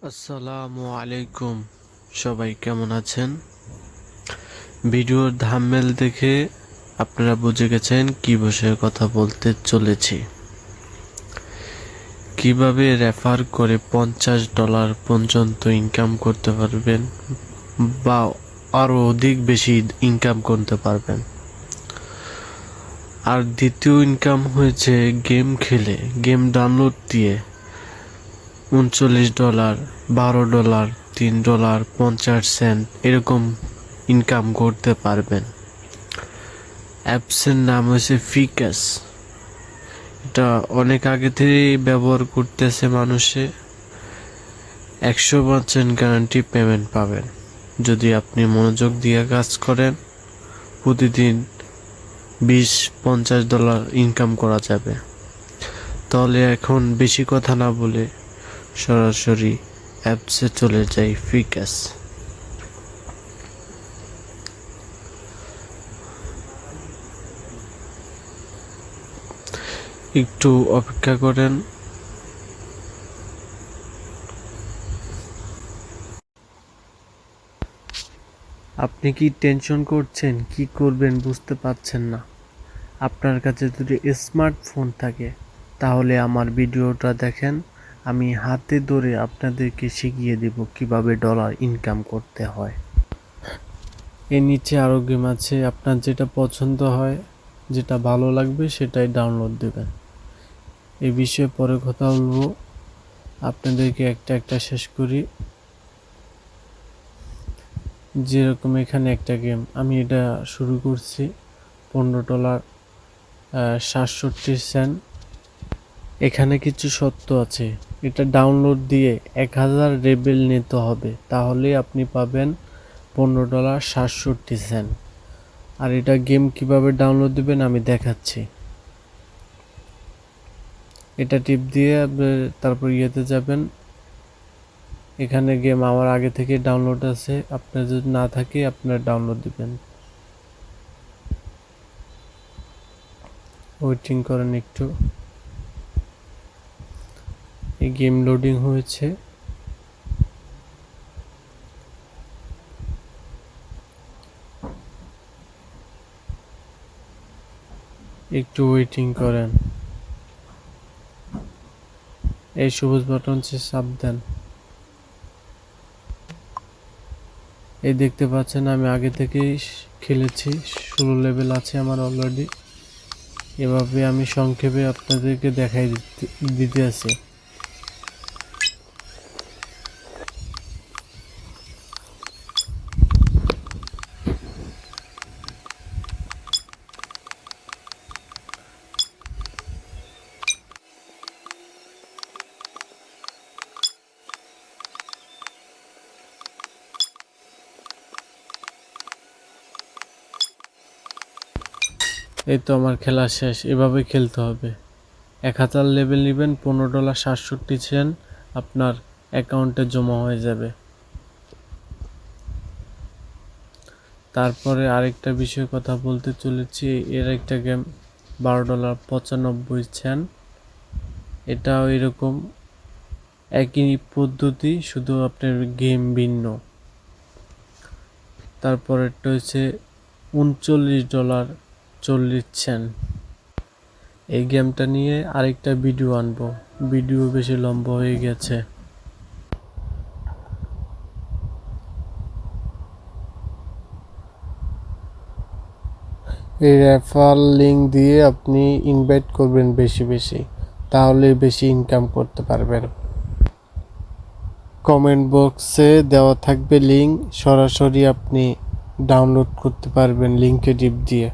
আসসালামু আলাইকুম। সবাই কেমন আছেন? ভিডিওর থাম্বনেল দেখে আপনারা বুঝে গেছেন কি বিষয়ে কথা বলতে চলেছি। কিভাবে রেফার করে $50 পর্যন্ত ইনকাম করতে পারবেন বা আরো অধিক বেশি ইনকাম করতে পারবেন। আর দ্বিতীয় ইনকাম হয়েছে গেম খেলে, গেম ডাউনলোড দিয়ে $39, $12, $3, 50 সেন্ট এরকম ইনকাম করতে পারবেন। অ্যাপসের নাম হচ্ছে ফিকাস। এটা অনেক আগে থেকেই ব্যবহার করতেছে মানুষে। 100% গ্যারান্টি পেমেন্ট পাবেন যদি আপনি মনোযোগ দিয়ে কাজ করেন। প্রতিদিন $20-50 ইনকাম করা যাবে। তাহলে এখন বেশি কথা না বলে সরাসরি অ্যাপসে চলে যাই। ফিকাস একটু অপেক্ষা করেন। আপনি কি টেনশন করছেন, কি করবেন বুঝতে পারছেন না? আপনার কাছে যদি স্মার্টফোন থাকে তাহলে আমার ভিডিওটা দেখেন। আমি হাতে ধরে আপনাদেরকে শিখিয়ে দেব কিভাবে ডলার ইনকাম করতে হয়। এর নিচে আরও গেম আছে, আপনার যেটা পছন্দ হয়, যেটা ভালো লাগবে সেটাই ডাউনলোড দেবেন। এই বিষয়ে পরে কথা বলবো, আপনাদেরকে একটা একটা শেষ করি। যেরকম এখানে একটা গেম আমি এটা শুরু করছি, $15 67 সেন্ট। এখানে কিছু সত্য আছে, এটা ডাউনলোড দিয়ে 1000 রেবেল নিতে হবে, তাহলে আপনি পাবেন $15 67 সেন্ট। আর এটা গেম কিভাবে ডাউনলোড দিবেন আমি দেখাচ্ছি। এটা টিপ দিয়ে তারপর ইয়েতে যাবেন। এখানে গেম আমার আগে থেকে ডাউনলোড আছে, আপনার যদি না থাকে আপনার ডাউনলোড দিবেন। ওয়েটিং করেন একটু। এই গেম লোডিং হয়েছে। একটু ওয়েটিং করেন। এই সবুজ বাটন চাপ দেন। এই দেখতে পাচ্ছেন আমি আগে থেকেই খেলেছি, 16 লেভেল আছে আমার অলরেডি। এভাবে আমি সংক্ষেপে আপনাদেরকে দেখাই দিতে আছি। এই তো আমার খেলা শেষ। এভাবে খেলতে হবে। 1000 লেভেল নেবেন, $15 67 সেন্ট আপনার অ্যাকাউন্টে জমা হয়ে যাবে। তারপরে আরেকটা বিষয় কথা বলতে চলেছি, এর একটা গেম $12 95 সেন্ট। এটাও এরকম একই পদ্ধতি, শুধু আপনার গেম ভিন্ন। তারপরেরটা হচ্ছে $39 40 সেন্ট। এই গেমটা নিয়ে আরেকটা ভিডিও আনবো, ভিডিও বেশি লম্বা হয়ে গেছে। এই রেফার লিঙ্ক দিয়ে আপনি ইনভাইট করবেন বেশি বেশি, তাহলে বেশি ইনকাম করতে পারবেন। কমেন্ট বক্সে দেওয়া থাকবে লিঙ্ক, সরাসরি আপনি ডাউনলোড করতে পারবেন লিঙ্কে টিপ দিয়ে।